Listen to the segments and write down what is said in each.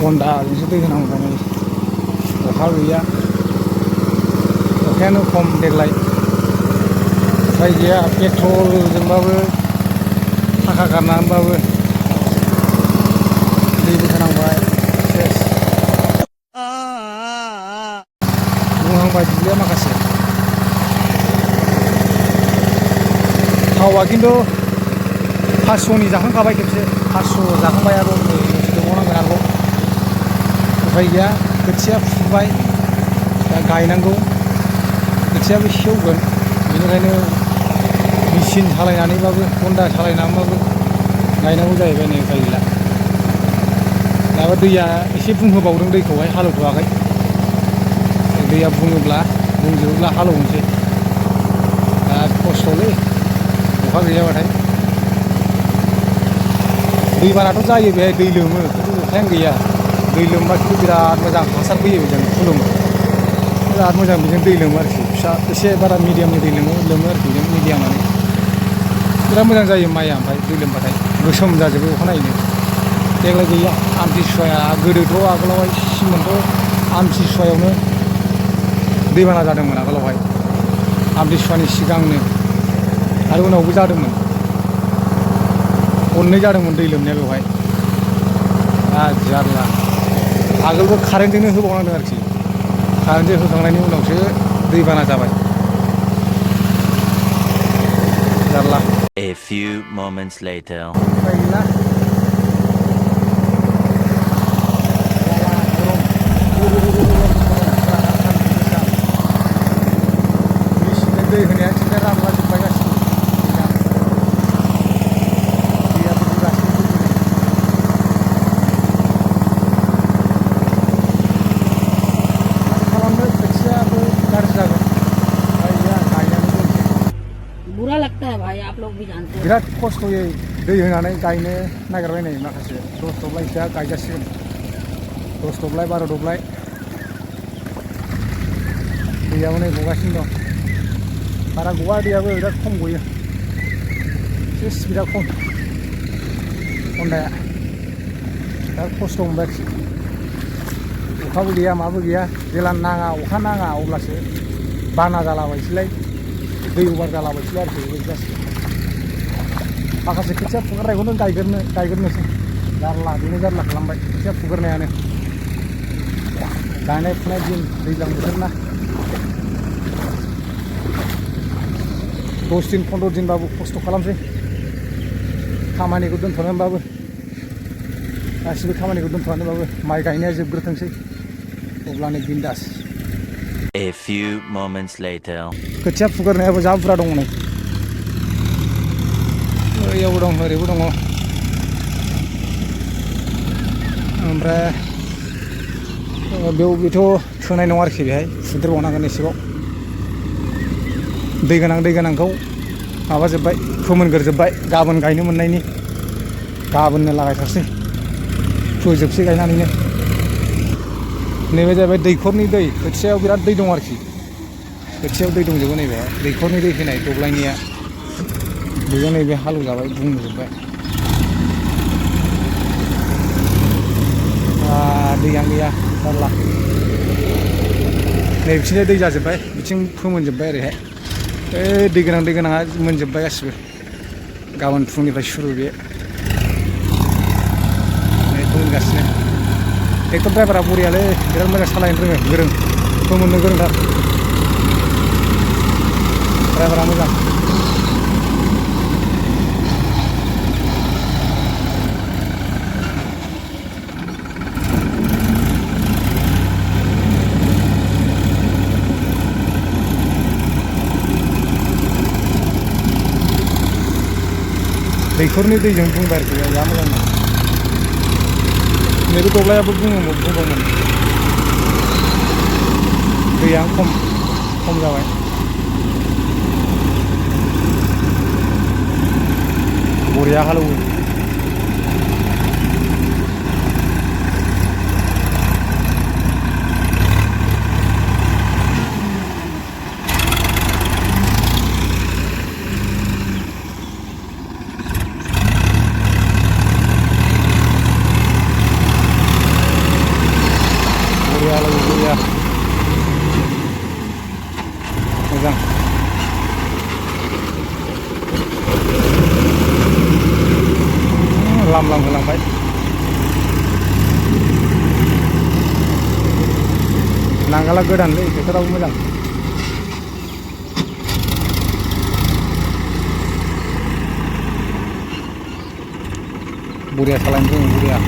हन्दाजोंसो दै होनांगौ दामानि अखा गैया अखायानो खम देग्लाय उफाय गैया पेट्रलजोंबाबो थाखा गारनानैबाबो दैबो होनांबाय सेस बुंहांबाय दुब्लिया माखासे थावा खिन्थु 500नि जाखांखाबाय खेबसे 500 जाखांबाय आरो दंबावनांगोन आरोबाव उफाय गैया खोथिया फुबाय दा गायनांगौ खोथियाबो सेवगोन बेनिखायनो मेचिन सालायनानैबाबो हन्दा सालायनानैबाबो गायनांगौ जाहैबाय नै उफाय गैला दाबो दैया एसे बुंहोबावदों दैखौहाय हालेवथ'वाखै दैया बुङोब्ला बुंजोबोब्ला हालेवनोसै बिराद खस्थ'लै अखा गैयाबाथाय दैबानाथ' जायो बेहाय दै लोमो खिन्थु अखायानो गैया दै लोमबा खिन्थु बिराद मोजां हासार फैयो बेजों खुलुमो बिराद मोजां बेजों दै लोमो आरोखि फिसा एसे बारा मिडियामनि दै लोमो आरोखि बेजों मिडियामानो बिराद मोजां जायो माइया ओमफ्राय दै लोमबाथाय गोसोम जाजोबो अखानायैनो देग्लाय गैया आमथिसुवाया गोदोथ' आगोलावहाय सिमोनथ' आमथिसुवायावनो दैबाना जादोंमोन आगोलावहाय आमथिसुवानि सिगांनो आरो उनावबो जादोंमोन खननै जादोंमोन दै लोमनाया बेवहाय जारला आगोलबो कारेन्टजोंनो होबावनांदों आरोखि कारेन्टजों होखांनायनि उनावसो दैबाना जाबाय जारला A few moments later. गैला दै होनाया थिग रानला जोब्बाय गासिबो दैया बोहैगासिनो खालामनो खोथियाबो गाज्रि जागोन गायनानै दोनसै बुरा लगता है भाई आप लोग भी जानते हैं बिराद खस्थ'यै दै होनानै गायनो नागिरबाय नै माखासे 10 दब्लायसोआ गायजासिगोन 10 दब्लाय 12 दब्लाय दैयाबो नै गगासिनो दं बारा गवा दैयाबो बिराद खम गयो सेस बिराद खम हन्दाया बिराद खस्थ' मोनबाय आरोखि अखाबो गैया माबो गैया जेला नाङा अखा नाङा अब्लासो बाना जालाबायसैलाय दै अभार जालाबायसैलाय आरोखि बेबायदि जासिगोन माखासे खोथिया फुगारनायखौनो गायग्रोनोसै जारला बेनो जारला खालामबाय खोथिया फुगारनायानो गायनाय फुनाय दिन दैज्लां बोथोर ना 10 दिन 15 दिनबाबो खस्थ' खालामसै खामानिखौ दोनथ'नानैबाबो गासिबो खामानिखौ दोनथ'नानैबाबो माइ गायनाया जोबग्रोथोंसै अब्लानो बिन्दास A few moments later. खोथिया फुगारनायाबो जा बुरजा दङ नै ओइयावबो दं ओरैबो दङ ओमफ्राय बेथ' थोनाय नङा आरोखि बेहाय फुदेरबावनांगोन एसेबाव दै गोनांखौ माबाजोब्बाय फोमोनग्रोजोब्बाय गाबोन गायनो मोननायनि गाबोननो लागायथारसै फोजोबसै गायनानैनो नैबे जाहैबाय दैखरनि दै खोथियायाव बिराद दै दं आरोखि खोथियायाव दै दंजोबो नैबे दैखरनि दै फैनाय दब्लायनिया बेजों नैबे हालेवजाबाय बुंजोब्बाय दैयानो गैया जारला नै बिथिंजाय दै जाजोब्बाय बिथिं फोमोनजोब्बाय ओरैहाय दै गोनाङा मोनजोब्बाय गासिबो गाबोन फुंनिफ्राय सुरु बे फोमोनगासिनो ट्रेक्टर ड्राइभारा बरियालै बिराद मोजां सालायनो रोङो गोरों फोमोननो गोरोंथार ड्राइभारा मोजां दैखरनि दैजों बुंबाय आरोखि जा मोजां नैबे दब्लायाबो बुंदोंमोन दैया खम जाबाय बरिया हालेवो लाम होलांबाय नांगाला गोदानलै ट्रेक्टराबो मोजां बुरिया सालायनो रोङो बुरिया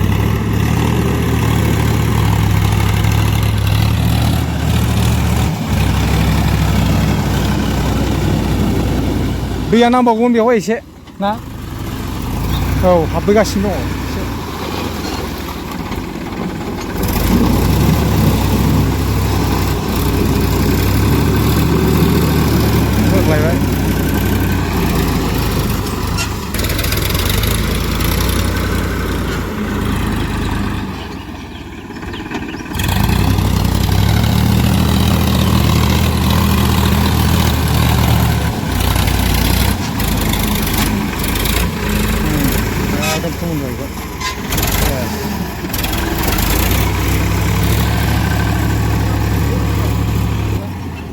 दैया नांबावगौमोन बेवहाय एसे ना औ हाबबोगासिनो दङ एसे बोख्लायबाय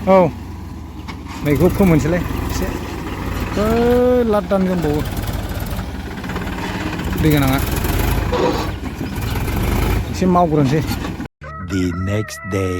औ बेखौ फोमोनसैलाय एसे लादान दंबावो दै गोनाङा एसे मावग्रोनोसै The next day.